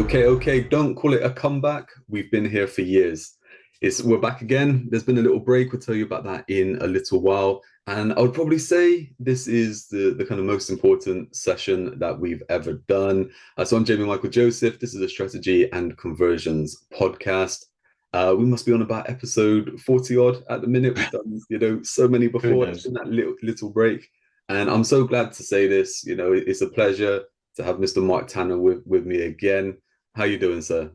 Okay, don't call it a comeback. We've been here for years. We're back again. There's been a little break. We'll tell you about that in a little while. And I would probably say this is the kind of most important session that we've ever done. So I'm Jamie Michael Joseph. This is a strategy and conversions podcast. We must be on about episode 40 odd at the minute. We've done, so many before. It's been that little break. And I'm so glad to say this. It's a pleasure to have Mr. Mark Tanner with me again. How you doing, sir?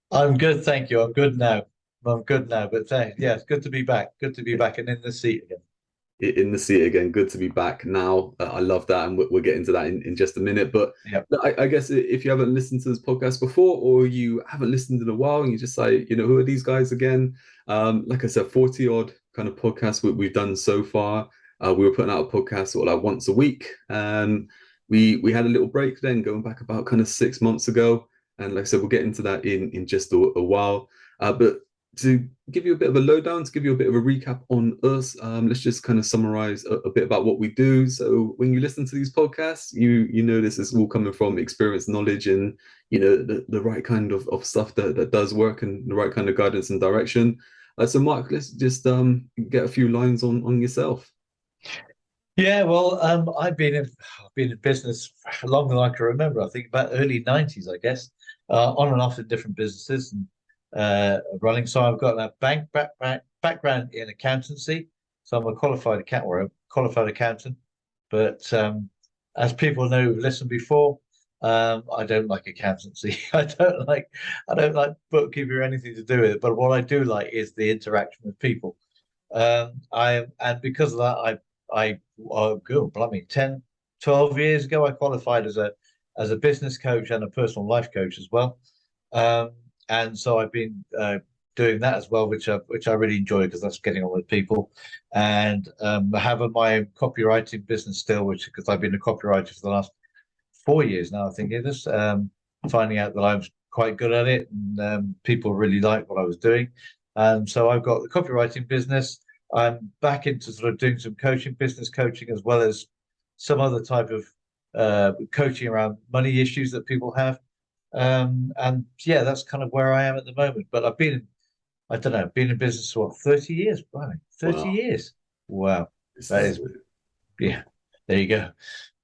I'm good, thank you. I'm good now. But yeah, it's good to be back. Good to be back and in the seat again. In the seat again. Good to be back now. I love that, and we'll get into that in just a minute. But Yeah. I guess if you haven't listened to this podcast before, or you haven't listened in a while, and you just like, who are these guys again? Like I said, 40 odd kind of podcasts we've done so far. We were putting out a podcast sort of like once a week. We had a little break then, going back about kind of 6 months ago. And like I said, we'll get into that in just a while. But to give you a bit of a lowdown, to give you a bit of a recap on us, let's just kind of summarize a bit about what we do. So when you listen to these podcasts, you know this is all coming from experience, knowledge, and the right kind of stuff that does work, and the right kind of guidance and direction. So Mark, let's just get a few lines on yourself. Yeah, well, I've been in business longer than I can remember. I think about early '90s, I guess, on and off in different businesses and running. So I've got a background in accountancy. So I'm a qualified accountant. But as people know who've listened before, I don't like accountancy. I don't like bookkeeping or anything to do with it. But what I do like is the interaction with people. And because of that, blimey, 10, 12 years ago, I qualified as a business coach and a personal life coach as well. And so I've been doing that as well, which I really enjoy because that's getting on with people. And I have my copywriting business still, because I've been a copywriter for the last 4 years now, I think it is. Finding out that I was quite good at it, and people really liked what I was doing. So I've got the copywriting business. I'm back into sort of doing some business coaching, as well as some other type of coaching around money issues that people have. And yeah, that's kind of where I am at the moment. But I don't know, been in business for what, 30 years? Right, 30 Wow. years. Wow. This That is is, yeah, there you go.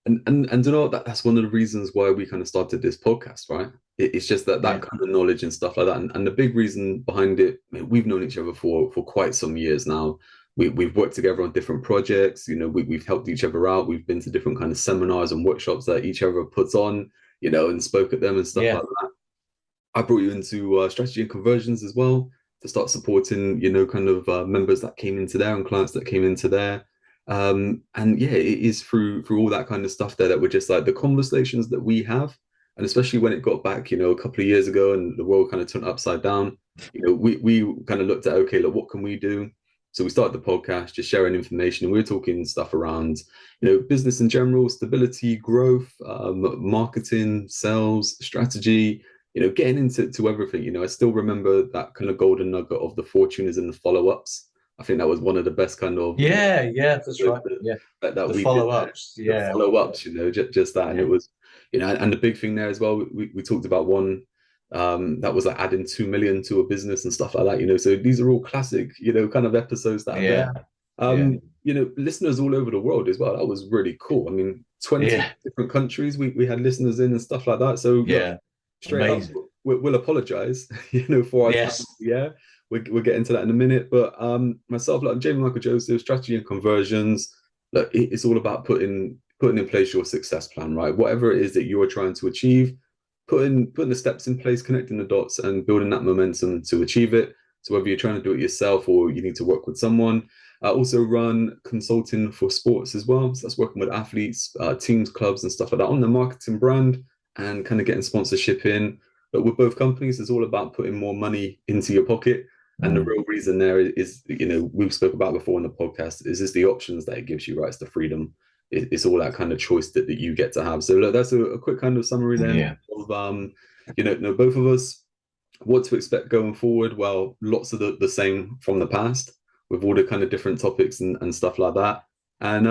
and you know that's one of the reasons why we kind of started this podcast, right? It's just that Yeah. kind of knowledge and stuff like that, and the big reason behind it. I mean, we've known each other for quite some years now. We've worked together on different projects. We've helped each other out. We've been to different kind of seminars and workshops that each other puts on, and spoke at them and stuff Yeah. like that. I brought you into strategy and conversions as well, to start supporting, kind of members that came into there and clients that came into there. And yeah, it is through all that kind of stuff there that we're just like the conversations that we have, and especially when it got back, a couple of years ago and the world kind of turned upside down. We kind of looked at, okay, look, what can we do? So we started the podcast, just sharing information, and we are talking stuff around, business in general, stability, growth, marketing, sales, strategy, getting into everything. I still remember that kind of golden nugget of the fortuners and the follow-ups. I think that was one of the best kind of Yeah, that's right. Yeah. that The we did there. follow-ups. The Yeah. follow-ups, just that. And Yeah. it was, and the big thing there as well, we talked about one that was like adding 2 million to a business and stuff like that. So these are all classic, kind of episodes that are there. Yeah. Yeah. Listeners all over the world as well. That was really cool. I mean, 20 Yeah. different countries we had listeners in and stuff like that. So look, Yeah. straight up, Amazing. we'll apologize, for our time. Yes. Yeah, we'll get into that in a minute. But myself, like Jamie Michael Joseph, strategy and conversions. Look, it's all about putting in place your success plan, right? Whatever it is that you are trying to achieve, putting the steps in place, connecting the dots, and building that momentum to achieve it. So whether you're trying to do it yourself or you need to work with someone. I also run consulting for sports as well. So that's working with athletes, teams, clubs, and stuff like that on the marketing brand and kind of getting sponsorship in. But with both companies, it's all about putting more money into your pocket. And the real reason there is, we've spoke about before in the podcast, is just the options that it gives you, right? It's the freedom. It's all that kind of choice that you get to have. So look, that's a quick kind of summary then Yeah. of, both of us, what to expect going forward. Well, lots of the same from the past with all the kind of different topics and stuff like that. And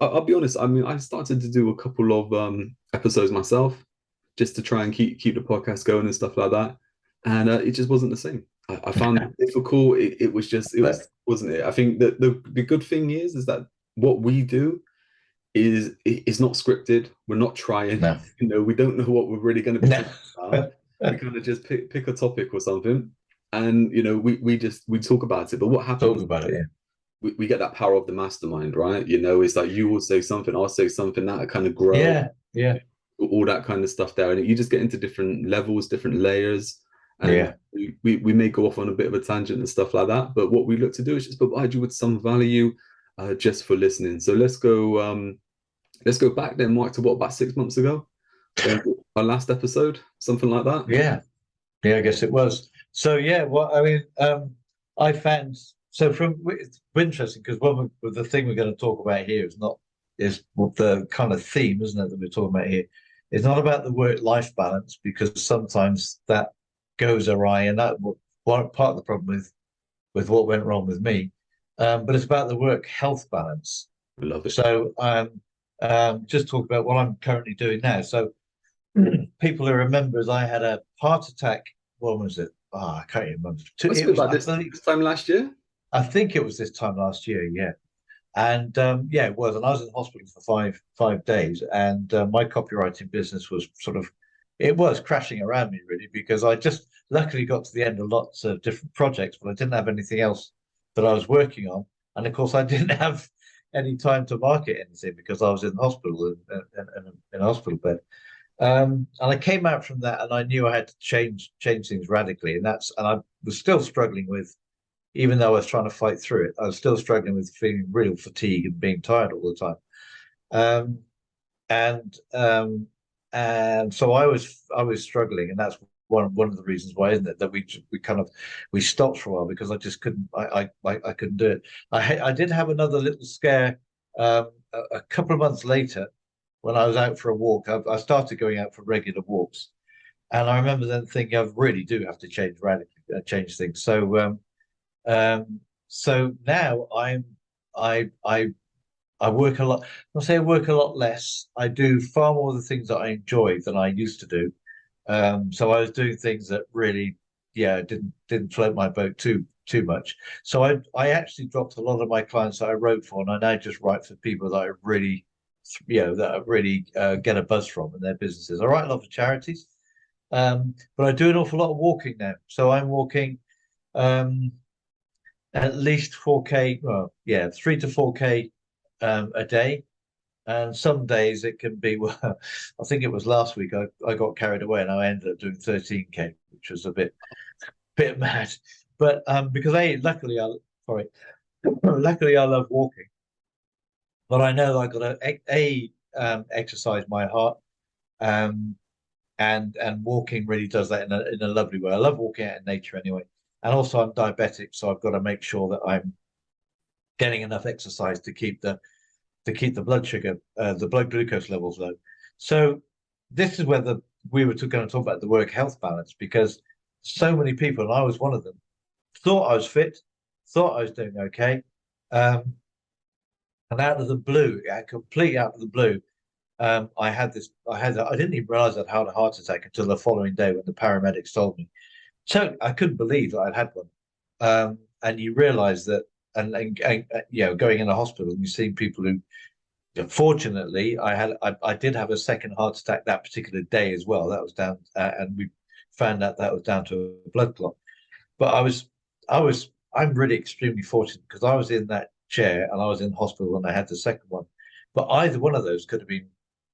I'll be honest, I mean, I started to do a couple of episodes myself. just to try and keep the podcast going and stuff like that. And it just wasn't the same. I found it difficult. It was just it But was wasn't it? I think that the good thing is that what we do is not scripted. We're not trying. no, We don't know what we're really going to be no, talking about. We kind of just pick a topic or something, and we talk about it. But what talk happens? about it. Yeah, We get that power of the mastermind, right? It's like you will say something, I'll say something, that kind of grow, yeah, yeah, all that kind of stuff there. And you just get into different levels, different layers. And yeah, we may go off on a bit of a tangent and stuff like that. But what we look to do is just provide you with some value just for listening. So let's go back then, Mike, to what, about 6 months ago? Our last episode, something like that. yeah, yeah. I guess it was. So yeah, well, I mean, I found so from it's interesting because the thing we're going to talk about here is what the kind of theme, isn't it, that we're talking about here? It's not about the work-life balance because sometimes that goes awry, and that one part of the problem with what went wrong with me. But it's about the work-health balance. I love it. So just talk about what I'm currently doing now. So people who remember, I had a heart attack. When was it? Oh, I can't even remember. Must It be was, about I this believe, this time last year. I think it was this time last year. Yeah, and yeah, it was. And I was in hospital for five days, and my copywriting business was it was crashing around me really because I just luckily got to the end of lots of different projects, but I didn't have anything else that I was working on, and of course I didn't have any time to market anything because I was in hospital and in a hospital bed. And I came out from that, and I knew I had to change things radically, and I was still struggling with, even though I was trying to fight through it, I was still struggling with feeling real fatigue and being tired all the time. Um, and and so I was struggling, and that's one of the reasons why, isn't it, that we stopped for a while because I just couldn't I couldn't do it. I did have another little scare a couple of months later when I was out for a walk. I started going out for regular walks, and I remember then thinking I really do have to change radically change things. So now I work a lot. I'll say I work a lot less. I do far more of the things that I enjoy than I used to do. So I was doing things that really, yeah, didn't float my boat too much. So I actually dropped a lot of my clients that I wrote for, and I now just write for people that I really, that I really get a buzz from in their businesses. I write a lot for charities, but I do an awful lot of walking now. So I'm walking um, at least 4K. Well, yeah, 3 to 4K a day. And some days it can be, well, I think it was last week I got carried away and I ended up doing 13K, which was a bit mad. But because sorry, luckily I love walking, but I know I got to exercise my heart, um, and walking really does that in a lovely way. I love walking out in nature anyway, and also I'm diabetic, so I've got to make sure that I'm getting enough exercise to keep the blood sugar, the blood glucose levels low. So this is where we were going to talk about the work health balance because so many people, and I was one of them, thought I was fit, thought I was doing okay, um, and out of the blue, completely out of the blue, I didn't even realize I'd had a heart attack until the following day when the paramedics told me. So I couldn't believe that I'd had one. And you realize that, going in a hospital and you're seeing people who, fortunately, I did have a second heart attack that particular day as well. That was down, and we found out that was down to a blood clot. But I'm really extremely fortunate because I was in that chair and I was in hospital when I had the second one. But either one of those could have been,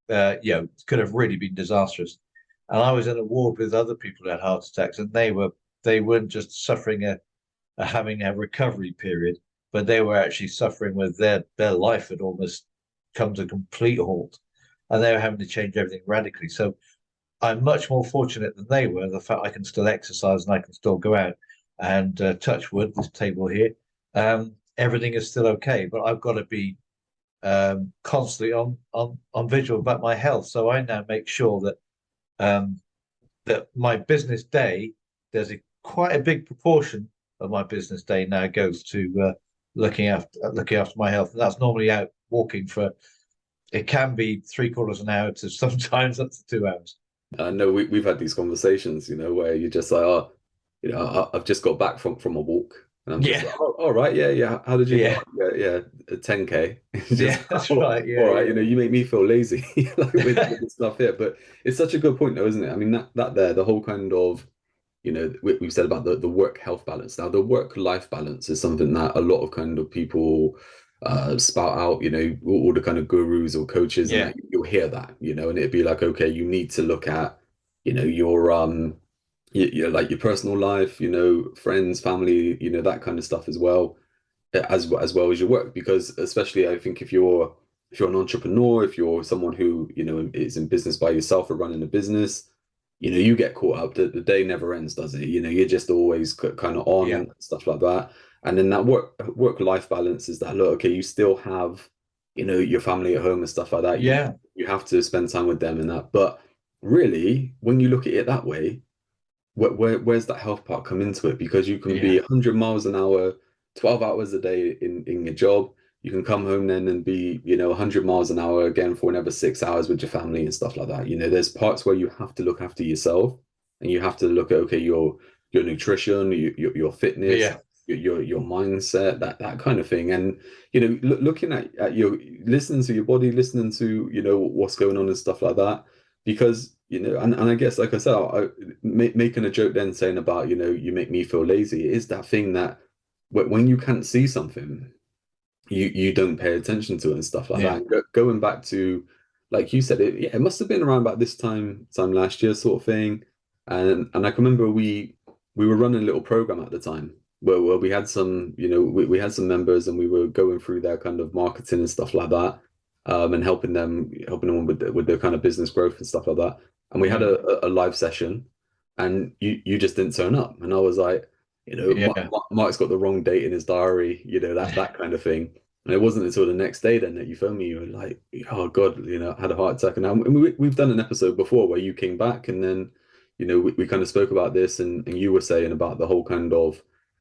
could have really been disastrous. And I was in a ward with other people who had heart attacks, and they weren't just suffering having a recovery period, but they were actually suffering with their life had almost come to a complete halt, and they were having to change everything radically. So I'm much more fortunate than they were. The fact I can still exercise and I can still go out and touch wood, this table here, everything is still okay. But I've got to be constantly on vigil about my health. So I now make sure um, that my business day, there's quite a big proportion of my business day now goes to looking after my health, and that's normally out walking for. It can be 3/4 an hour to sometimes up to 2 hours. I know we've had these conversations, where you're just like, oh, I've just got back from a walk, and I'm just Yeah, like, oh, all right, yeah, yeah. How did you get yeah, on? Yeah, yeah, 10K. It's just, yeah. That's oh, right. all Yeah, right, yeah, you make me feel lazy, like with the stuff here. But it's such a good point, though, isn't it? I mean, that there, the whole kind of, we've said about the work health balance. Now, the work life balance is something that a lot of kind of people spout out, all the kind of gurus or coaches, and yeah, that you'll hear that, and it'd be like, okay, you need to look at, your like your personal life, friends, family, that kind of stuff as well, as well as your work, because especially I think if you're an entrepreneur, if you're someone who is in business by yourself or running a business, you get caught up. The day never ends, does it? You're just always kind of on yeah, and stuff like that. And then that work life balance is that, look, okay, you still have your family at home and stuff like that. you yeah, you have to spend time with them and that, but really when you look at it that way, where's that health part come into it? Because you can be yeah, 100 miles an hour, 12 hours a day in your job. You can come home then and be, 100 miles an hour again for another 6 hours with your family and stuff like that. There's parts where you have to look after yourself, and you have to look at, okay, your nutrition, your fitness, yeah, your mindset, that kind of thing. And, looking at your, listening to your body, listening to, what's going on and stuff like that. Because, and I guess, like I said, making a joke then saying about, you make me feel lazy, it is that thing that when you can't see something, you don't pay attention to it and stuff like that. yeah, And going back to, like you said, it must have been around about this time last year, sort of thing. And I can remember we were running a little program at the time where we had some, we had some members, and we were going through their kind of marketing and stuff like that, and helping them with their kind of business growth and stuff like that. And we had yeah, a live session, and you just didn't turn up, and I was like, yeah, Mark's got the wrong date in his diary, that kind of thing. And it wasn't until the next day then that you phoned me. You were like, "Oh God, I had a heart attack." And we've done an episode before where you came back, and then, we kind of spoke about this, and you were saying about the whole kind of,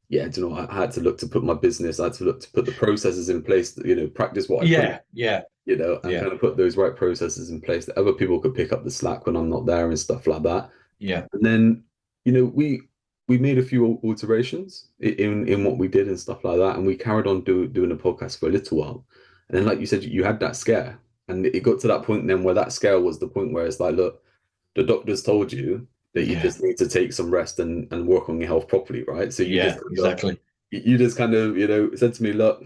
yeah, I had to look to put my business, I had to look to put the processes in place, practice what I preach, yeah, yeah, and yeah, kind of put those right processes in place that other people could pick up the slack when I'm not there and stuff like that. yeah, And then, we made a few alterations in what we did and stuff like that, and we carried on doing a podcast for a little while. And then, like you said, you had that scare, and it got to that point then where that scare was the point where it's like, look, the doctors told you that you yeah, just need to take some rest and work on your health properly, right? So you just yeah, kind of exactly. you just kind of, said to me, look,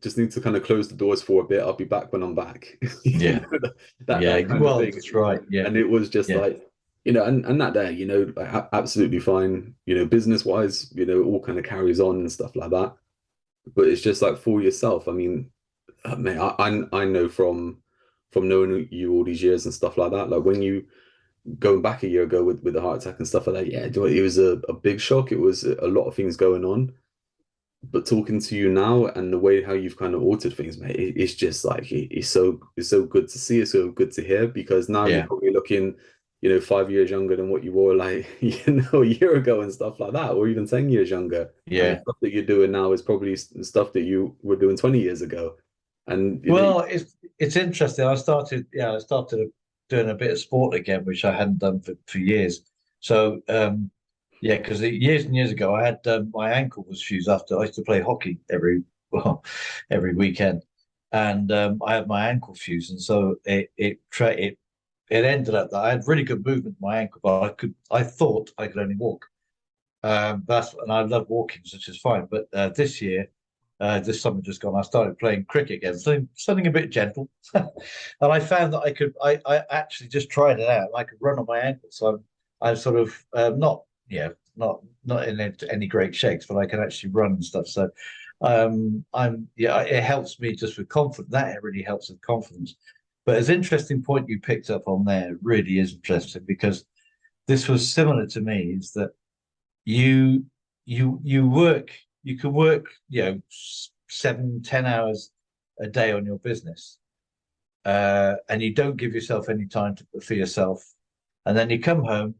just need to kind of close the doors for a bit. I'll be back when I'm back. Yeah, yeah. That kind of Well, thing. that's right. Yeah, And it was just yeah, like, and that day, like, absolutely fine, business wise, all kind of carries on and stuff like that. But it's just like for yourself. I mean, mate, I know from knowing you all these years and stuff like that. Like when you going back a year ago with the heart attack and stuff like that, yeah, it was a big shock. It was a lot of things going on. But talking to you now and the way how you've kind of altered things, mate, it's just like it's so good to see, it's so good to hear, because now you're yeah, probably looking, 5 years younger than what you were like, a year ago and stuff like that, or even 10 years younger. And the yeah. stuff that you're doing now is probably stuff that you were doing 20 years ago. And Well, it's interesting. I started doing a bit of sport again, which I hadn't done for years. So, yeah, because years and years ago, I had my ankle was fused after I used to play hockey well, every weekend, and I had my ankle fused, and so it ended up that I had really good movement in my ankle, but I thought I could only walk. And I love walking, which is fine. But this summer just gone, I started playing cricket again, something a bit gentle, and I found that I actually just tried it out. I could run on my ankle, so I'm sort of not, yeah, not in any great shakes, but I can actually run and stuff. So, yeah, it helps me just with confidence. That really helps with confidence. But it's an interesting point you picked up on there. It really is interesting because this was similar to me. Is that you you can work 7-10 hours a day on your business, and you don't give yourself any time for yourself, and then you come home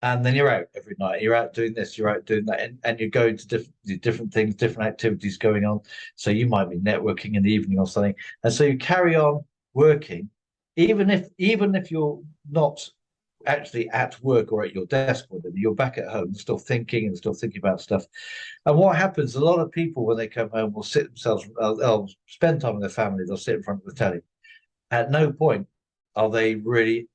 and then you're out every night, you're out doing this, you're out doing that, and you're going to different things, different activities going on. So you might be networking in the evening or something, and so you carry on working even if you're not actually at work or at your desk with them. You're back at home, still thinking and still thinking about stuff. And what happens, a lot of people when they come home will sit themselves, they'll spend time with their family, they'll sit in front of the telly. At no point are they really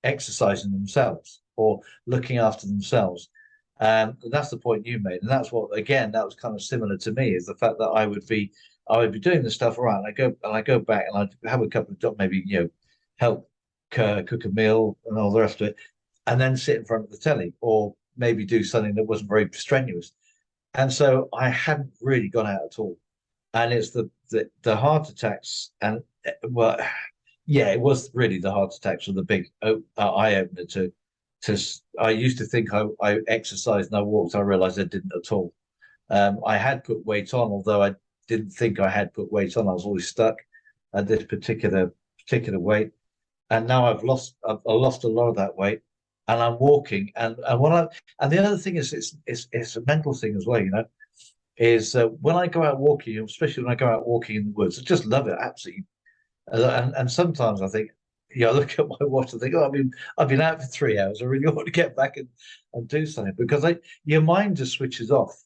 exercising themselves or looking after themselves. And that's the point you made. And that's what, again, that was kind of similar to me, is the fact that I would be doing the stuff around. I go back and I'd have a couple of jobs, maybe, help cook a meal and all the rest of it, and then sit in front of the telly or maybe do something that wasn't very strenuous. And so I hadn't really gone out at all. And it's the heart attacks and well, yeah, it was really the heart attacks were the big eye opener to. I used to think I exercised and I walked. I realized I didn't at all. I had put weight on, although I didn't think I had put weight on. I was always stuck at this particular weight, and now I've lost a lot of that weight, and I'm walking. And the other thing is it's a mental thing as well. Is when I go out walking, especially when I go out walking in the woods, I just love it absolutely. And sometimes I think, I look at my watch and think, oh, I've been out for 3 hours. I really want to get back and do something because your mind just switches off.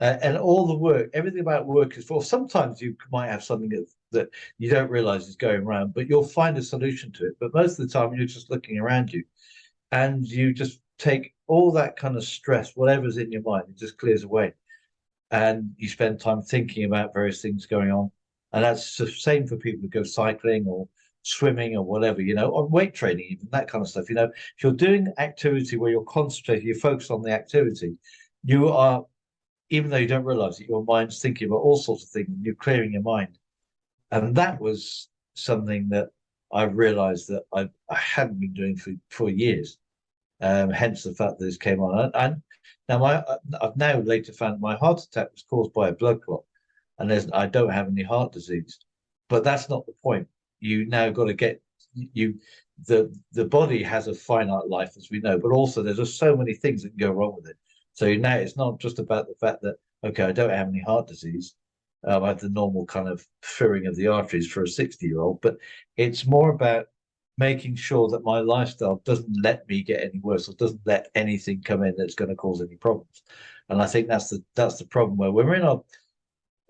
And all the work, everything about work is for. Sometimes you might have something that you don't realize is going around, but you'll find a solution to it. But most of the time, you're just looking around you and you just take all that kind of stress, whatever's in your mind, it just clears away. And you spend time thinking about various things going on. And that's the same for people who go cycling or swimming or whatever, or weight training, even that kind of stuff. If you're doing activity where you're concentrating, you're focused on the activity, you are, even though you don't realize it, your mind's thinking about all sorts of things and you're clearing your mind. And that was something that I realized that I hadn't been doing for years. Hence the fact that this came on. And now I've now later found my heart attack was caused by a blood clot, and I don't have any heart disease. But that's not the point. You now got to get you. The body has a finite life, as we know, but also there's just so many things that can go wrong with it. So now it's not just about the fact that, okay, I don't have any heart disease. I have the normal kind of filling of the arteries for a 60-year-old, but it's more about making sure that my lifestyle doesn't let me get any worse or doesn't let anything come in that's going to cause any problems. And I think that's the problem where when we're in our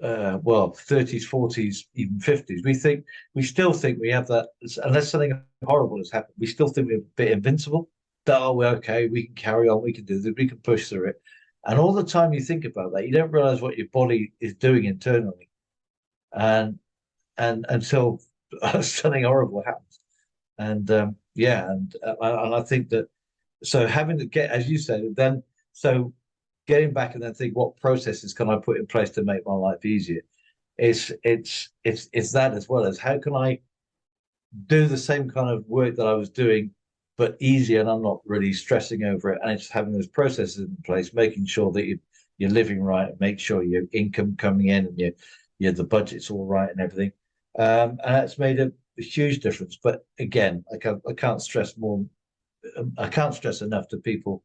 30s, 40s, even 50s, we still think we have that, unless something horrible has happened, we still think we're a bit invincible. That, oh, we're okay, we can carry on, we can do this, we can push through it. And all the time you think about that, you don't realize what your body is doing internally. And until something horrible happens. And and I think that so having to get, as you said, then so getting back and then think what processes can I put in place to make my life easier. It's that as well as how can I do the same kind of work that I was doing, but easier, and I'm not really stressing over it. And it's having those processes in place, making sure that you're living right, make sure your income coming in and the budget's all right and everything. And that's made a huge difference. But again, I can't stress more. I can't stress enough to people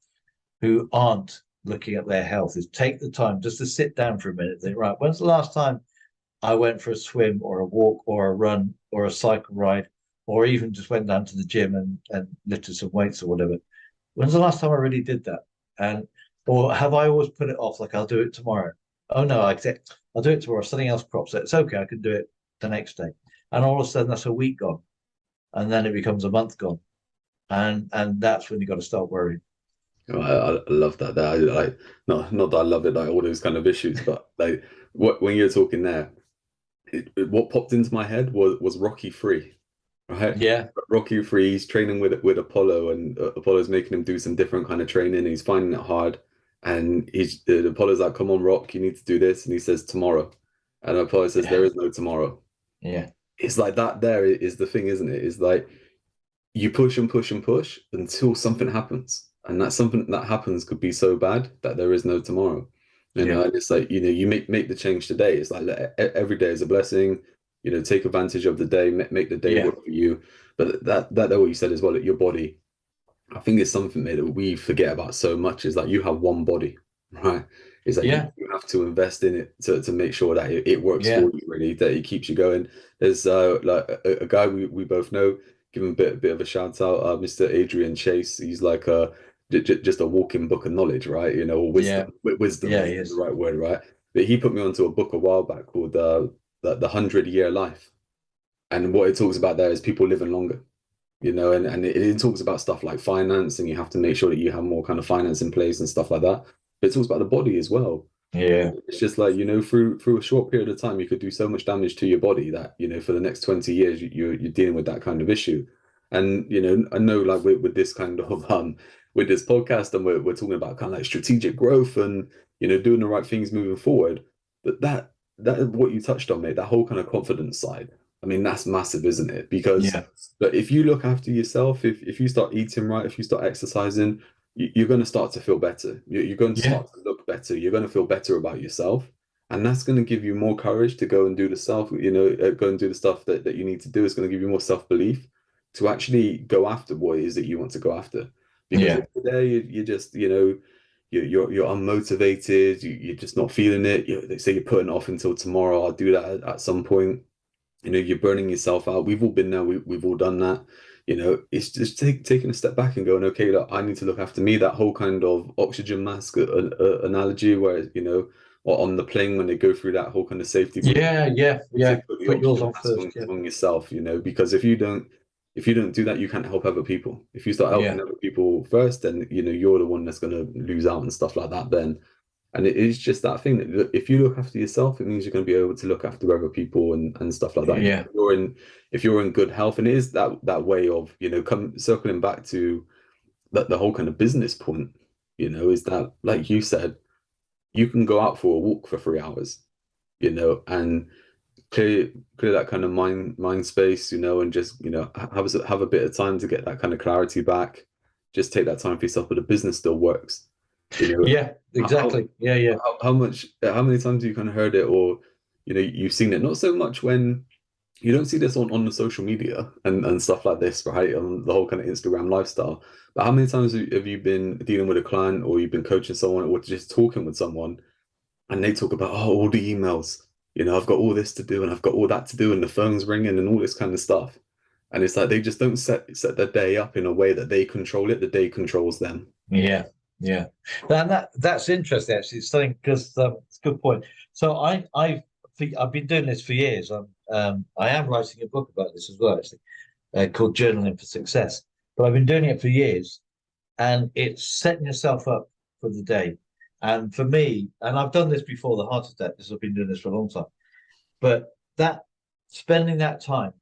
who aren't looking at their health is take the time just to sit down for a minute and think, right, when's the last time I went for a swim or a walk or a run or a cycle ride or even just went down to the gym and lifted some weights or whatever? When's the last time I really did that? And or have I always put it off like I'll do it tomorrow? Oh no, I'll do it tomorrow. Something else crops up. It's okay, I can do it the next day. And all of a sudden that's a week gone. And then it becomes a month gone. And that's when you got to start worrying. I love that. That I, like not that I love it, like all those kind of issues, but like when you're talking there, what popped into my head was Rocky 3, right? Yeah. Rocky 3, he's training with Apollo, and Apollo's making him do some different kind of training. And he's finding it hard, and Apollo's like, "Come on, Rock, you need to do this," and he says, "Tomorrow," and Apollo says, "There Yeah. is no tomorrow." Yeah. It's like that. There is the thing, isn't it? It's like you push and push and push until something happens. And that something that happens could be so bad that there is no tomorrow. Yeah. And it's like, you make the change today. It's like every day is a blessing. Take advantage of the day, make the day Yeah. work for you. But that what you said as well, that your body, I think it's something that we forget about so much is that you have one body, right? Is that Yeah. you have to invest in it to make sure that it works Yeah. for you, really, that it keeps you going. There's like a guy we both know, give him a bit of a shout out. Mr. Adrian Chase. He's like just a walking book of knowledge, right? You know, or Yeah, wisdom yeah, is he the is. right word, right? But he put me onto a book a while back called the 100 Year Life, and what it talks about there is people living longer. You know, and it talks about stuff like finance, and you have to make sure that you have more kind of finance in place and stuff like that. But it talks about the body as well. Yeah, It's just like, you know, through a short period of time, you could do so much damage to your body that, you know, for the next 20 years, you're dealing with that kind of issue. And, you know, I know like with this kind of with this podcast, and we're talking about kind of like strategic growth and, you know, doing the right things moving forward. But that is what you touched on, mate, that whole kind of confidence side. I mean, that's massive, isn't it? Because yeah, but if you look after yourself, if you start eating right, if you start exercising, you're going to start to feel better. You're going to yeah, start to look better. You're going to feel better about yourself. And that's going to give you more courage to go and do the stuff, you know, go and do the stuff that you need to do. It's going to give you more self-belief to actually go after what it is that you want to go after. Because yeah, if today you just, you know, you're unmotivated, you're just not feeling it. They say you're putting it off until tomorrow. I'll do that at some point. You know, you're burning yourself out. We've all been there. We've all done that. You know, it's just taking a step back and going, okay, look, I need to look after me. That whole kind of oxygen mask analogy, where, you know, or on the plane when they go through that whole kind of safety brief, yeah, yeah, you to yeah. put the Put yours oxygen on mask first. Yeah, on yourself. You know, because if you don't do that, you can't help other people. If you start yeah, helping other people first, then, you know, you're the one that's going to lose out and stuff like that. Then and it is just that thing that if you look after yourself, it means you're going to be able to look after other people and stuff like that. You know, yeah, if you're in good health, and it is that way of, you know, come circling back to that the whole kind of business point, you know, is that like you said, you can go out for a walk for 3 hours, you know, and clear that kind of mind space, you know, and just, you know, have a bit of time to get that kind of clarity back. Just take that time for yourself, but the business still works. You know, yeah. how Exactly. Yeah, yeah, how many times have you kind of heard it, or, you know, you've seen it? Not so much when you don't see this on the social media and stuff like this, right? On the whole kind of Instagram lifestyle. But how many times have you been dealing with a client, or you've been coaching someone, or just talking with someone, and they talk about, oh, all the emails, you know, I've got all this to do and I've got all that to do, and the phone's ringing and all this kind of stuff. And it's like they just don't set their day up in a way that they control it, the day controls them. yeah, yeah. And that's interesting actually. It's something because it's a good point. So I think I've been doing this for years. I am writing a book about this as well, actually, called Journaling for Success. But I've been doing it for years, and it's setting yourself up for the day. And for me, and I've done this before the heart attack, because I've been doing this for a long time. But that spending that time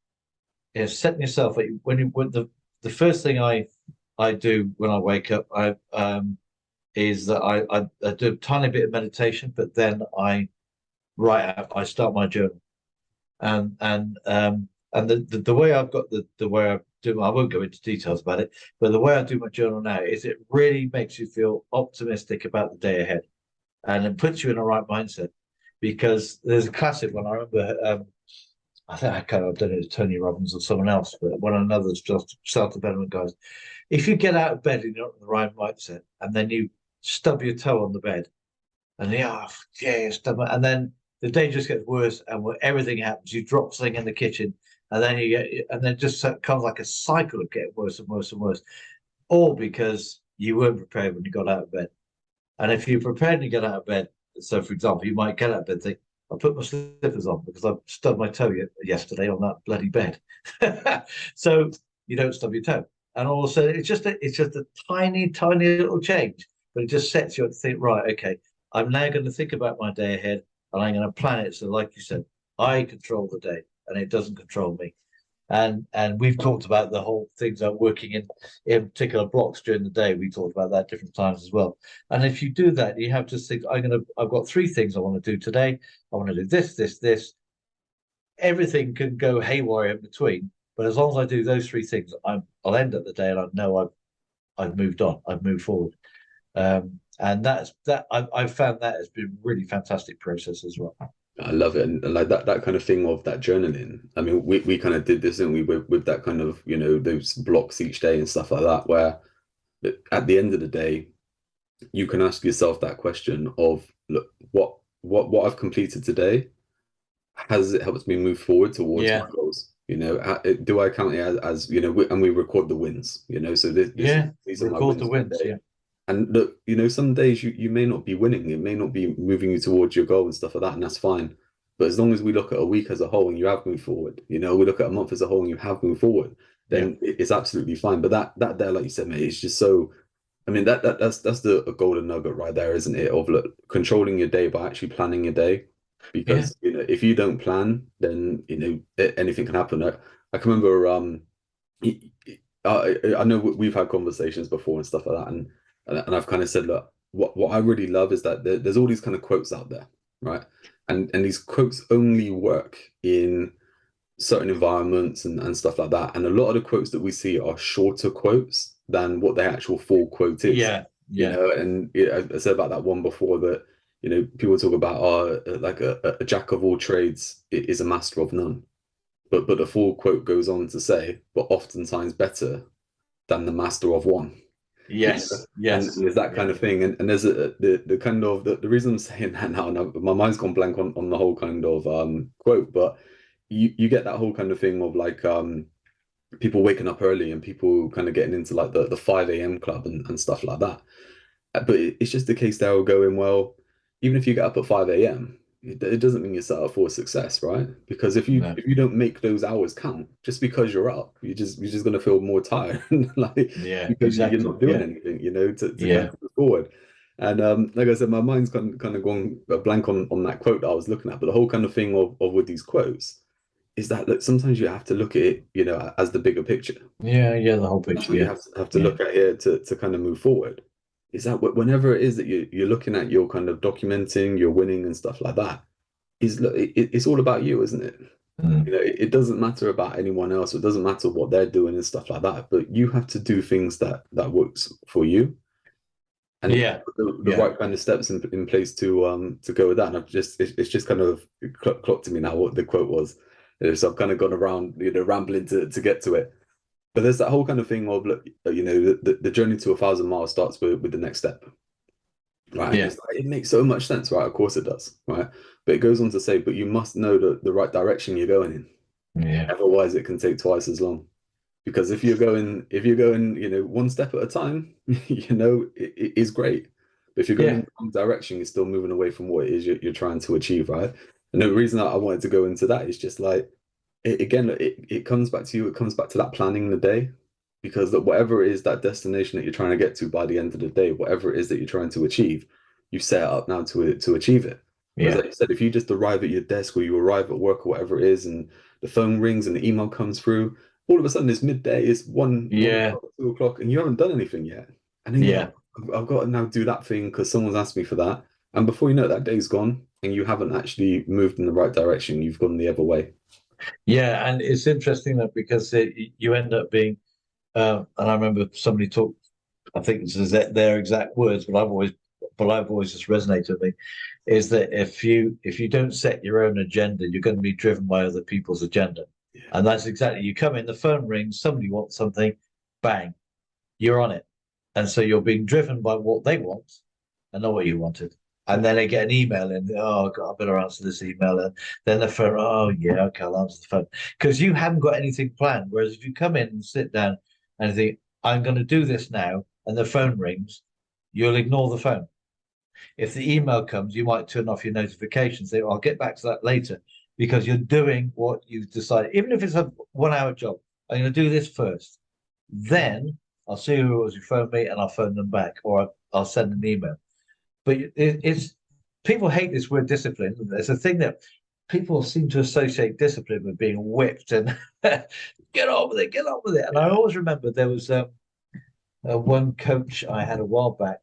is setting yourself when the first thing I do when I wake up, I is that I do a tiny bit of meditation, but then I write out, I start my journal. And the way I've got the way I do, I won't go into details about it, but the way I do my journal now is it really makes you feel optimistic about the day ahead, and it puts you in the right mindset. Because there's a classic one I remember. I think I kind of don't know, it's Tony Robbins or someone else, but one of another's just self-development guys. If you get out of bed and you're not in the right mindset, and then you stub your toe on the bed, and yeah, yeah, stub it, and then the day just gets worse, and everything happens. You drop something in the kitchen, and then you get, and then just comes like a cycle of getting worse and worse and worse, all because you weren't prepared when you got out of bed. And if you're prepared to get out of bed, so for example, you might get out of bed and think, I'll put my slippers on because I stubbed my toe yesterday on that bloody bed. So you don't stub your toe. And also it's just a tiny, tiny little change, but it just sets you up to think, right, okay, I'm now going to think about my day ahead, and I'm going to plan it. So like you said, I control the day and it doesn't control me. And we've talked about the whole things like working in particular blocks during the day. We talked about that different times as well. And if you do that, you have to think, I've got three things I want to do today. I want to do this, this, this. Everything can go haywire in between, but as long as I do those three things, I'll end at the day and I know I've moved on, I've moved forward. And I've found that has been really fantastic process as well. I love it. And like that kind of thing of that journaling. I mean, we kind of did this, didn't we, with that kind of, you know, those blocks each day and stuff like that, where at the end of the day, you can ask yourself that question of, look, what I've completed today, has it helped me move forward towards my Yeah, goals? Do I count it as and we record the wins, so Yeah, these are my record wins the for the wins. day. Yeah, And look, some days you may not be winning, it may not be moving you towards your goal and stuff like that, and that's fine. But as long as we look at a week as a whole and you have moved forward, we look at a month as a whole and you have moved forward, yeah, then it's absolutely fine. But that there, like you said, mate, it's just so. I mean, that's the a golden nugget right there, isn't it? Of look, controlling your day by actually planning your day, yeah, because if you don't plan, then anything can happen. I can remember I know we've had conversations before and stuff like that, and I've kind of said, look, what I really love is that there's all these kind of quotes out there, right? And these quotes only work in certain environments and stuff like that. And a lot of the quotes that we see are shorter quotes than what the actual full quote is, yeah, yeah, And I said about that one before that, people talk about like a jack of all trades is a master of none. But the full quote goes on to say, but oftentimes better than the master of one. yes, And yes, there's that yeah, kind of thing, and there's the kind of the reason I'm saying that now, and my mind's gone blank on the whole kind of quote, but you get that whole kind of thing of like people waking up early and people kind of getting into like the 5 a.m. club and stuff like that. But it's just the case there going, well, even if you get up at 5 a.m., it doesn't mean you're set up for success, right? Because if you no, if you don't make those hours count, just because you're up, you're just gonna feel more tired, like yeah, because you're exactly, not doing yeah, anything, to kind yeah, of move forward. And like I said, my mind's kind of gone blank on that quote that I was looking at. But the whole kind of thing of with these quotes is that look, sometimes you have to look at it, as the bigger picture. yeah, yeah, the whole That's picture, what you yeah, have to yeah, look at here to kind of move forward. Is that whenever it is that you're looking at your kind of documenting, your winning and stuff like that, it's all about you, isn't it? mm, It doesn't matter about anyone else. It doesn't matter what they're doing and stuff like that. But you have to do things that works for you, and if you yeah, put the yeah, right kind of steps in place to go with that. And it's just kind of clocked to me now what the quote was. So I've kind of gone around rambling to get to it. But there's that whole kind of thing of look, the journey to 1,000 miles starts with the next step, right? And yeah, it's like, it makes so much sense, right? Of course it does, right? But it goes on to say, but you must know the right direction you're going in. yeah, Otherwise, it can take twice as long. Because if you're going, one step at a time, it is great. But if you're going in yeah, the wrong direction, you're still moving away from what it is you're trying to achieve, right? And the reason I wanted to go into that is just like again, it comes back to you. It comes back to that planning the day, because that whatever it is that destination that you're trying to get to by the end of the day, whatever it is that you're trying to achieve, you set it up now to achieve it. Whereas, yeah, like you said, if you just arrive at your desk or you arrive at work or whatever it is, and the phone rings and the email comes through, all of a sudden it's midday, it's one yeah, o'clock, 2 o'clock, and you haven't done anything yet. And then you're like, yeah. I've got to now do that thing because someone's asked me for that. And before you know it, that day's gone, and you haven't actually moved in the right direction. You've gone the other way. Yeah, and it's interesting that because you end up being, and I remember somebody talked. I think this is their exact words, but I've always just resonated with me, is that if you don't set your own agenda, you're going to be driven by other people's agenda, Yeah. and that's exactly. You come in, the phone rings, somebody wants something, bang, you're on it, and so you're being driven by what they want, and not what you wanted. And then they get an email in, oh God, I better answer this email. And then the phone, oh yeah, okay, I'll answer the phone. Because you haven't got anything planned. Whereas if you come in and sit down and think, I'm going to do this now, and the phone rings, you'll ignore the phone. If the email comes, you might turn off your notifications. Say, I'll get back to that later because you're doing what you've decided. Even if it's a 1 hour job, I'm going to do this first. Then I'll see who it was who phoned me and I'll phone them back or I'll send an email. But it's people hate this word discipline. It's a thing that people seem to associate discipline with being whipped and get on with it, get on with it. And I Yeah. always remember there was one coach I had a while back,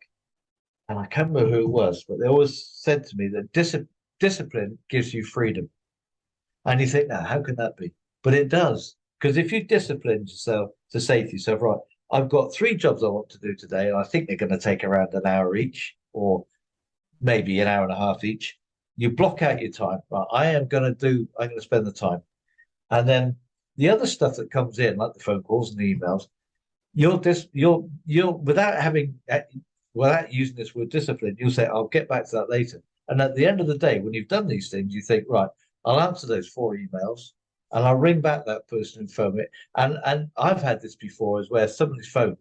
and I can't remember who it was, but they always said to me that discipline gives you freedom. And you think, now, how can that be? But it does. Because if you discipline yourself to say to yourself, right, I've got 3 jobs I want to do today, and I think they're going to take around an hour each, or maybe an hour and a half each. You block out your time. Right, I'm going to spend the time. And then the other stuff that comes in, like the phone calls and the emails, you'll without using this word discipline, you'll say, I'll get back to that later. And at the end of the day, when you've done these things, you think, right, I'll answer those 4 emails. and I'll ring back that person and phone it. And I've had this before, as where somebody's phoned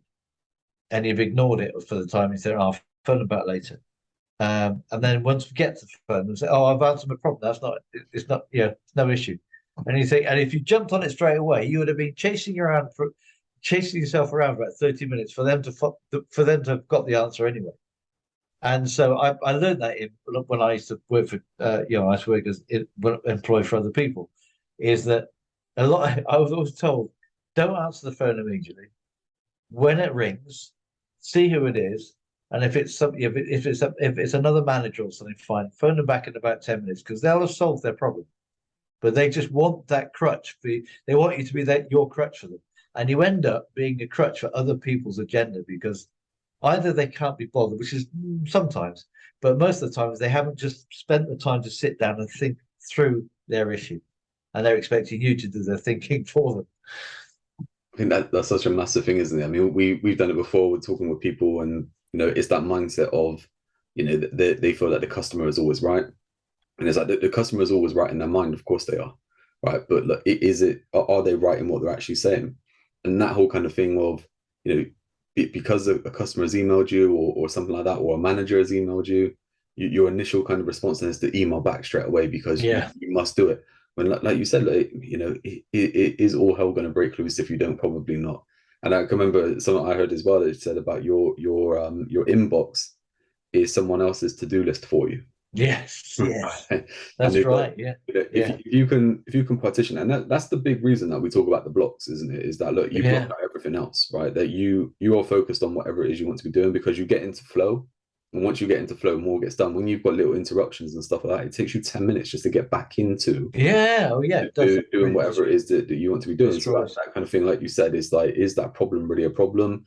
and you've ignored it for the time. You said, "Oh, I'll phone them back later." And then once we get to the phone, we say, "Oh, I've answered my problem. That's not. It's not. Yeah, it's no issue." And you think, and if you jumped on it straight away, you would have been chasing yourself around for about 30 minutes for them to have got the answer anyway. And so I learned that when I used to work for, I used to work as employed for other people, is that I was always told, don't answer the phone immediately. When it rings, see who it is, and if it's something, if it's another manager or something, fine. Phone them back in about 10 minutes because they'll have solved their problem. But they just want that crutch. They want you to be your crutch for them, and you end up being a crutch for other people's agenda because either they can't be bothered, which is sometimes, but most of the times they haven't just spent the time to sit down and think through their issue, and they're expecting you to do their thinking for them. I think that's such a massive thing, isn't it? I mean, we've done it before. We're talking with people, and it's that mindset of, they feel that the customer is always right, and it's like the customer is always right in their mind. Of course they are, right? But look, are they right in what they're actually saying? And that whole kind of thing of, because a customer has emailed you or something like that, or a manager has emailed you, your initial kind of response is to email back straight away because you must do it. When, like you said, it is all hell going to break loose if you don't, probably not. And I can remember something I heard as well that said about your inbox is someone else's to-do list for you. Yes, that's right. Yeah, if you can partition, and that's the big reason that we talk about the blocks, isn't it? Is that, look, you block out everything else, right? That you are focused on whatever it is you want to be doing, because you get into flow, and once you get into flow, more gets done. When you've got little interruptions and stuff like that, it takes you 10 minutes just to get back into doing whatever it is that you want to be doing. So that kind of thing, like you said, is that problem really a problem?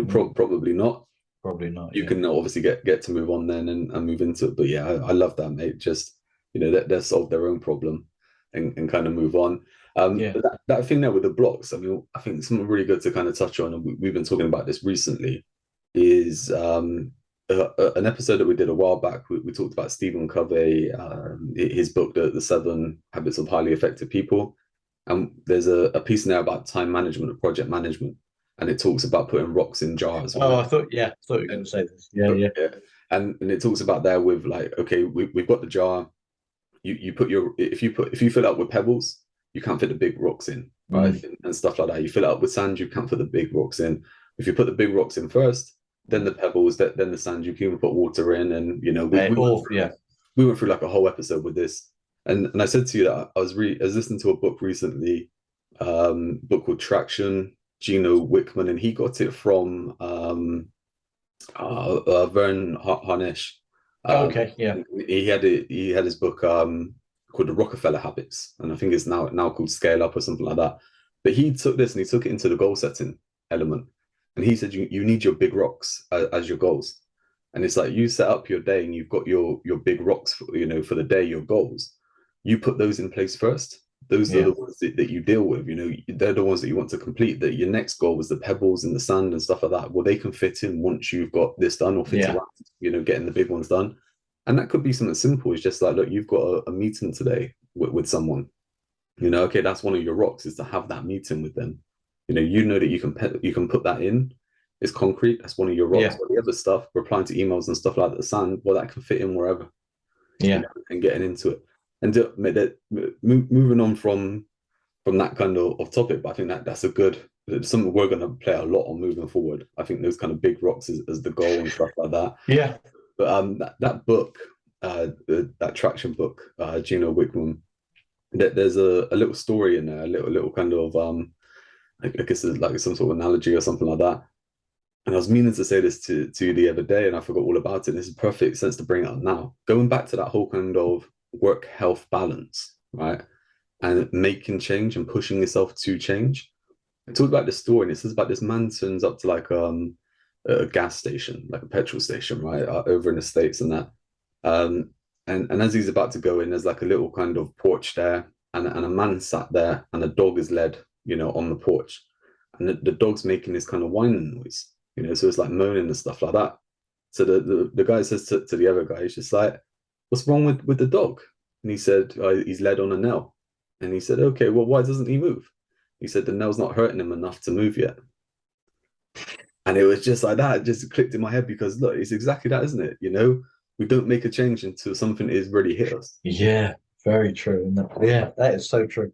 Probably not. Probably not. You can obviously get to move on then and move into it. But yeah, I love that, mate. Just, they solve their own problem and kind of move on. But that thing there with the blocks, I mean, I think something really good to kind of touch on, and we've been talking about this recently, is an episode that we did a while back. We talked about Stephen Covey, his book, The 7 Habits of Highly Effective People. And there's a piece in there about time management and project management. And it talks about putting rocks in jars. Right? I thought you were going to say this. Yeah. And it talks about there with, like, okay, we've got the jar. You put if you fill it up with pebbles, you can't fit the big rocks in, right? And stuff like that. You fill it up with sand, you can't fit the big rocks in. If you put the big rocks in first, then the pebbles, then the sand, you can even put water in, and we went through like a whole episode with this. And I said to you that I was listening to a book recently, book called Traction, Gino Wickman, and he got it from Vern Harnish. He had his book called The Rockefeller Habits, and I think it's now called Scale Up or something like that. But he took this and he took it into the goal setting element, and he said you need your big rocks as your goals. And it's like, you set up your day and you've got your big rocks for the day, your goals. You put those in place first. Those are the ones that you deal with. They're the ones that you want to complete. That your next goal was the pebbles and the sand and stuff like that. Well, they can fit in once you've got this done, or fit around, getting the big ones done. And that could be something simple. It's just like, look, you've got a meeting today with someone. Okay, that's one of your rocks, is to have that meeting with them. That you can put that in. It's concrete. That's one of your rocks. But the other stuff, replying to emails and stuff like that, the sand, well, that can fit in wherever. And getting into it. And moving on from that kind of topic, but I think that's something we're going to play a lot on moving forward. I think those kind of big rocks as the goal and stuff like that. Yeah. But that book, that Traction book, Gino Wickman, there's a little story in there, a little kind of I guess it's like some sort of analogy or something like that. And I was meaning to say this to you the other day, and I forgot all about it. And this is perfect sense to bring it up now. Going back to that whole kind of work health balance, right? And making change and pushing yourself to change. I talked about this story, and it says about this man turns up to like a gas station, like a petrol station, right? Over in the States and that. And as he's about to go in, there's like a little kind of porch there, and a man sat there, and a dog is led, on the porch. And the dog's making this kind of whining noise, so it's like moaning and stuff like that. So the guy says to the other guy, he's just like, "What's wrong with the dog?" And he said, "He's led on a nail." And he said, okay, well, why doesn't he move? He said the nail's not hurting him enough to move yet. And it was just like that, it just clicked in my head because look, it's exactly that, isn't it? We don't make a change until something is really hit us. Yeah, very true. And yeah, that is so true.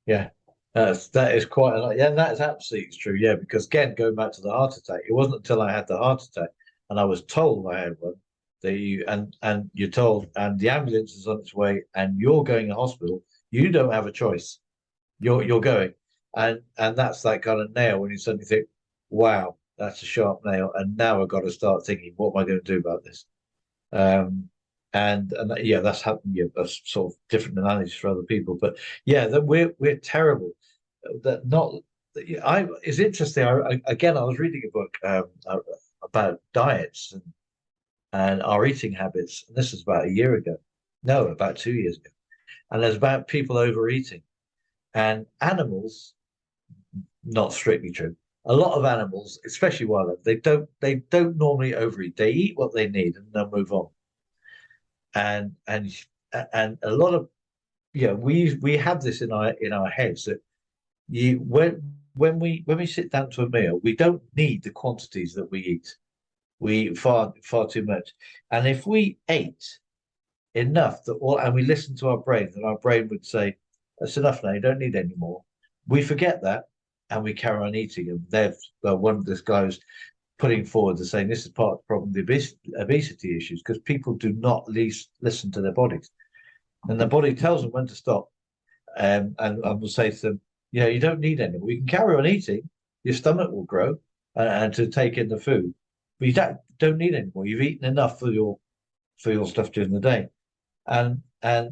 Yeah, that is quite a lot. Yeah, that is absolutely true. Yeah, because again, going back to the heart attack, it wasn't until I had the heart attack and I was told I had one that and you're told and the ambulance is on its way and you're going to hospital. You don't have a choice. You're going, and that's that kind of nail when you suddenly think, wow, that's a sharp nail, and now I've got to start thinking, what am I going to do about this? Um, yeah, that's happened. Yeah, that's sort of different analogies for other people, but yeah, that we're terrible. That not. I It's interesting. Again, I was reading a book about diets and our eating habits, and this was about a year ago. No, about 2 years ago, and there's about people overeating and animals. Not strictly true. A lot of animals, especially wildlife, they don't normally overeat. They eat what they need and they'll move on. And and a lot of yeah, we have this in our heads that you when we sit down to a meal, we don't need the quantities that we eat. We eat far too much. And if we ate enough that all and we listen to our brain, and our brain would say, that's enough now, you don't need any more. We forget that and we carry on eating. And one of this guy was putting forward to saying this is part of the problem, the obesity issues, because people do not least listen to their bodies. And the body tells them when to stop. And I will say to them, you don't need any more. You can carry on eating, your stomach will grow and to take in the food, but you don't need any more. You've eaten enough for your stuff during the day. And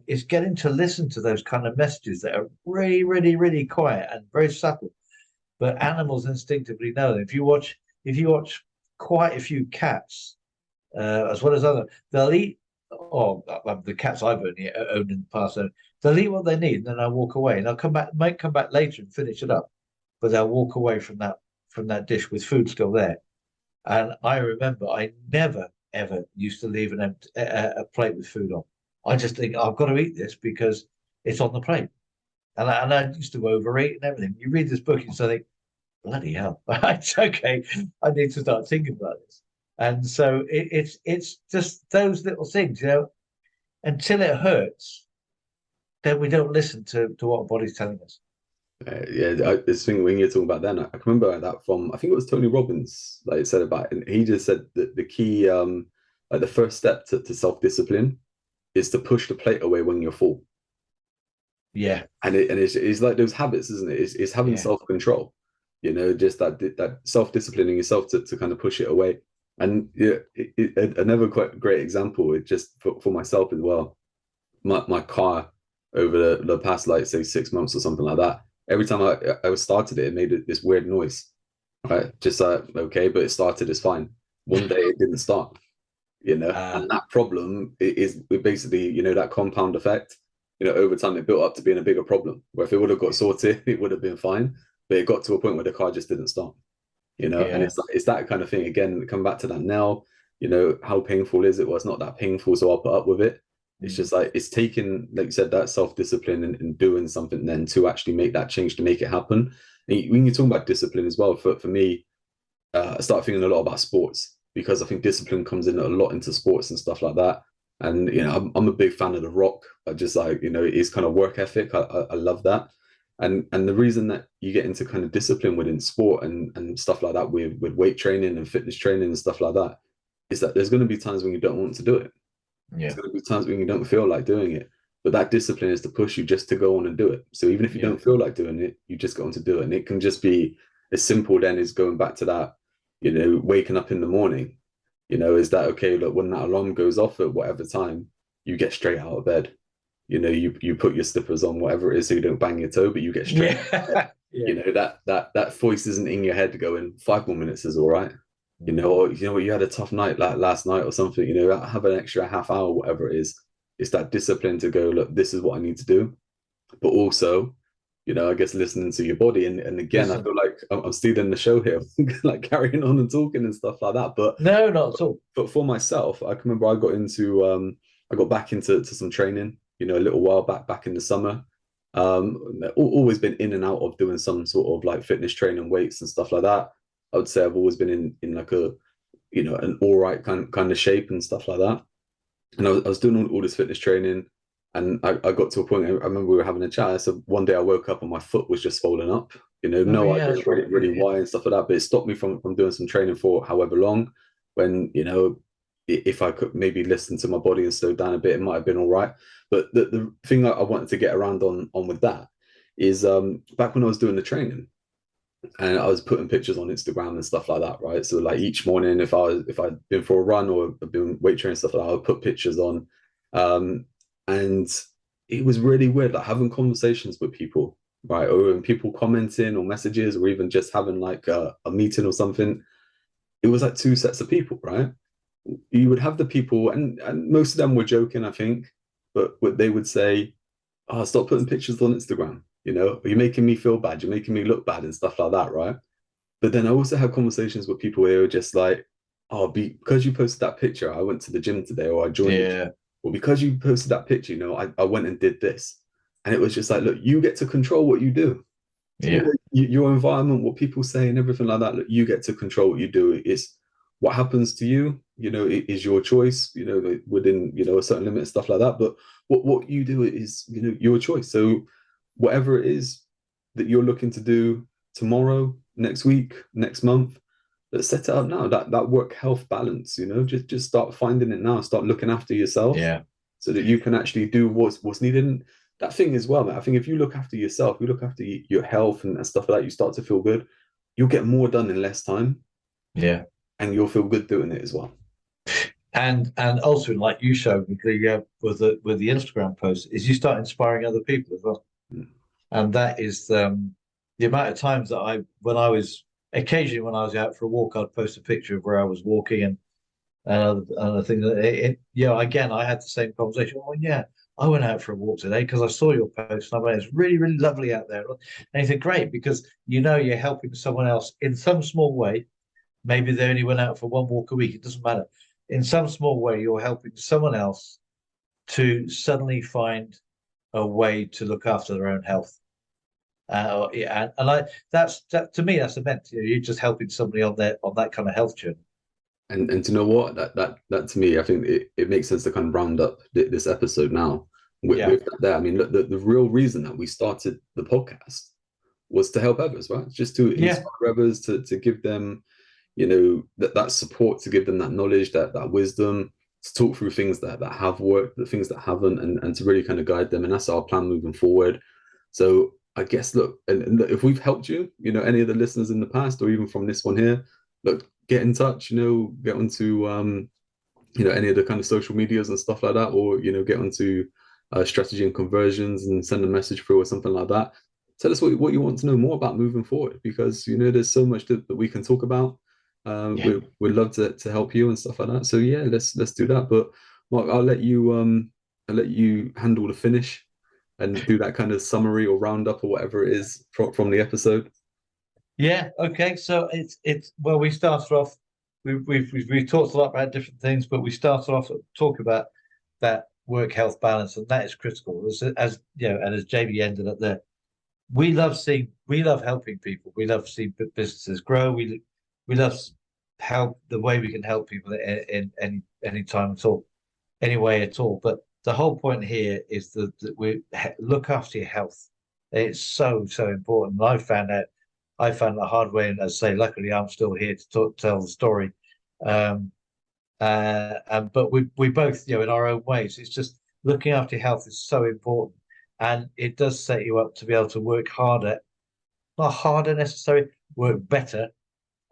it's getting to listen to those kind of messages that are really, really, really quiet and very subtle. But animals instinctively know them. If you watch quite a few cats, as well as other, they'll eat. Oh, the cats I've owned in the past, so they'll eat what they need, and then they'll walk away, and they'll come back, might come back later and finish it up, but they'll walk away from that dish with food still there. And I remember I never ever used to leave a plate with food on. I just think I've got to eat this because it's on the plate. And I used to overeat and everything. You read this book and you think, bloody hell, it's okay. I need to start thinking about this. And so it's just those little things, until it hurts, then we don't listen to what our body's telling us. This thing when you're talking about then, I can remember that from, I think it was Tony Robbins, like said about, and he just said that the key, like the first step to self-discipline is to push the plate away when you're full. Yeah. And it's like those habits, isn't it? It's having self-control, just that self-disciplining yourself to kind of push it away. And another quite great example, it just for myself as well, my car over the past, like, say, 6 months or something like that, every time I started it, it made this weird noise, right? Just like, okay, but it started, it's fine. One day it didn't start, and that problem is basically, that compound effect. Over time it built up to being a bigger problem. Where if it would have got sorted, it would have been fine. But it got to a point where the car just didn't start. And it's that kind of thing again. Come back to that now. How painful is it? Well, it's not that painful, so I'll put up with it. It's just like it's taking, like you said, that self-discipline and doing something then to actually make that change, to make it happen. And when you're talking about discipline as well, for me, I start thinking a lot about sports, because I think discipline comes in a lot into sports and stuff like that. And I'm a big fan of The Rock. I just like, his kind of work ethic. I love that. And the reason that you get into kind of discipline within sport and stuff like that with weight training and fitness training and stuff like that is that there's going to be times when you don't want to do it. Yeah. There's going to be times when you don't feel like doing it. But that discipline is to push you just to go on and do it. So even if you don't feel like doing it, you just go on to do it. And it can just be as simple then as going back to that, waking up in the morning. Is that okay? Look, when that alarm goes off at whatever time, you get straight out of bed. You put your slippers on, whatever it is, so you don't bang your toe, but you get straight out of bed. That voice isn't in your head going, 5 more minutes is all right. Or you had a tough night like last night or something, have an extra half hour, whatever it is. It's that discipline to go, look, this is what I need to do. But also, I guess listening to your body. And again, I feel like I'm stealing the show here, like carrying on and talking and stuff like that. But no, not at all. But for myself, I can remember I got back into some training, a little while back in the summer. Always been in and out of doing some sort of like fitness training, weights and stuff like that. I would say I've always been in like a, an all right kind of shape and stuff like that. And I was doing all this fitness training, and I got to a point. I remember we were having a chat. So one day I woke up and my foot was just swollen up. Oh No yeah, idea that's right. really Yeah, why and stuff like that. But it stopped me from doing some training for however long. When if I could maybe listen to my body and slow down a bit, it might have been all right. But the thing I wanted to get around on with that is back when I was doing the training and I was putting pictures on Instagram and stuff like that, right? So like each morning, if I'd been for a run or been weight training stuff like that, I would put pictures on, and it was really weird, like having conversations with people, right? Or people commenting or messages, or even just having like a meeting or something. It was like two sets of people, right? You would have the people, and most of them were joking, I think, but what they would say, "Oh, stop putting pictures on Instagram. You're making me feel bad. You're making me look bad and stuff like that, right?" But then I also had conversations with people where they were just like, "Oh, because you posted that picture, I went to the gym today, or I joined the gym, yeah, or because you posted that picture, I went and did this." And it was just like, look, you get to control what you do. yeah, Your environment, what people say, and everything like that. Look, you get to control what you do. It's what happens to you. It is your choice. Within a certain limit and stuff like that. But what you do is your choice. So whatever it is that you're looking to do tomorrow, next week, next month, let's set it up now. That work health balance. Just start finding it now. Start looking after yourself yeah, so that you can actually do what's needed. And that thing as well, man. I think if you look after yourself, you look after your health and stuff like that, you start to feel good. You'll get more done in less time, yeah. and you'll feel good doing it as well. And also, like you showed with the Instagram post, is you start inspiring other people as well. Mm. And that is the amount of times that occasionally when I was out for a walk, I'd post a picture of where I was walking and I think that again, I had the same conversation. Oh, yeah, I went out for a walk today because I saw your post and I went, it's really, really lovely out there. And you think, great, because you're helping someone else in some small way. Maybe they only went out for one walk a week. It doesn't matter. In some small way, you're helping someone else to suddenly find a way to look after their own health. Yeah, and that to me, that's event. You're just helping somebody on that kind of health journey. And to know what that to me, I think it makes sense to kind of round up this episode now Yeah, with that there. I mean, look, the real reason that we started the podcast was to help others, right? Just to yeah, inspire others, to give them that support, to give them that knowledge, that wisdom, to talk through things that have worked, the things that haven't, and to really kind of guide them. And that's our plan moving forward. So I guess look, and look, if we've helped you, any of the listeners in the past, or even from this one here, look, get in touch. Get onto any of the kind of social medias and stuff like that, or get onto strategy and conversions and send a message through or something like that. Tell us what you want to know more about moving forward, because there's so much that we can talk about. yeah. We'd love to help you and stuff like that. So yeah, let's do that. But Mark, I'll let you handle the finish and do that kind of summary or roundup or whatever it is from the episode. Yeah, okay. So it's well, we started off. We've talked a lot about different things, but we started off talk about that work health balance, and that is critical. As and as Jamie ended up there, we love helping people. We love seeing businesses grow. We love help the way we can help people in any time at all, any way at all. But the whole point here is that we look after your health. It's so important. And I found the hard way, and as I say, luckily I'm still here to tell the story. Um, but we both, in our own ways, it's just looking after your health is so important, and it does set you up to be able to work harder, not harder necessarily, work better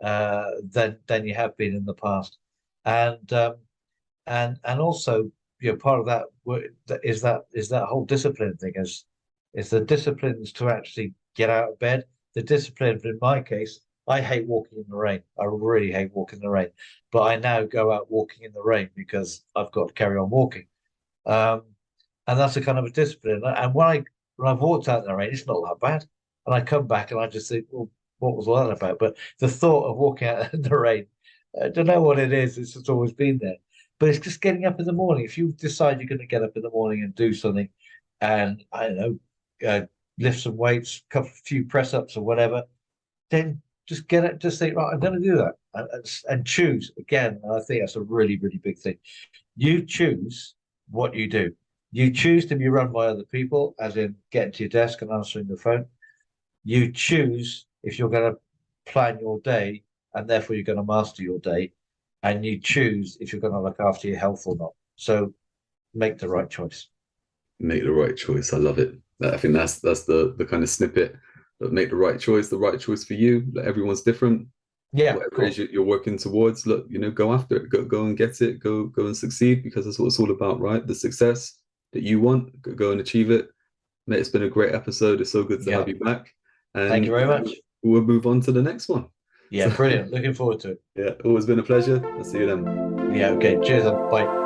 than you have been in the past, and and also part of that work is that whole discipline thing is the disciplines to actually get out of bed. The discipline, in my case, I hate walking in the rain. I really hate walking in the rain, but I now go out walking in the rain because I've got to carry on walking. Um, and that's a kind of a discipline. And when I've walked out in the rain, it's not that bad. And I come back and I just think, well, what was all that about? But the thought of walking out in the rain, I don't know what it is. It's just always been there. But it's just getting up in the morning. If you decide you're going to get up in the morning and do something, and I don't know, uh, lift some weights, couple few press ups or whatever, then just get it. Just think, right, I'm going to do that, and choose again. And I think that's a really, really big thing. You choose what you do. You choose to be run by other people, as in getting to your desk and answering the phone. You choose if you're going to plan your day, and therefore you're going to master your day, and you choose if you're going to look after your health or not. So make the right choice. Make the right choice. I love it. I think that's the kind of snippet. But make the right choice for you. Like, everyone's different. Yeah, of Whatever it is course. you're working towards, look, go after it. Go and get it. Go and succeed, because that's what it's all about, right? The success that you want, go and achieve it. Mate, it's been a great episode. It's so good to have Yeah. you back, Thank and you very much. we'll move on to the next one. Yeah, So brilliant. Looking forward to it. yeah, always been a pleasure. I'll see you then. Yeah, okay. Cheers. Bye.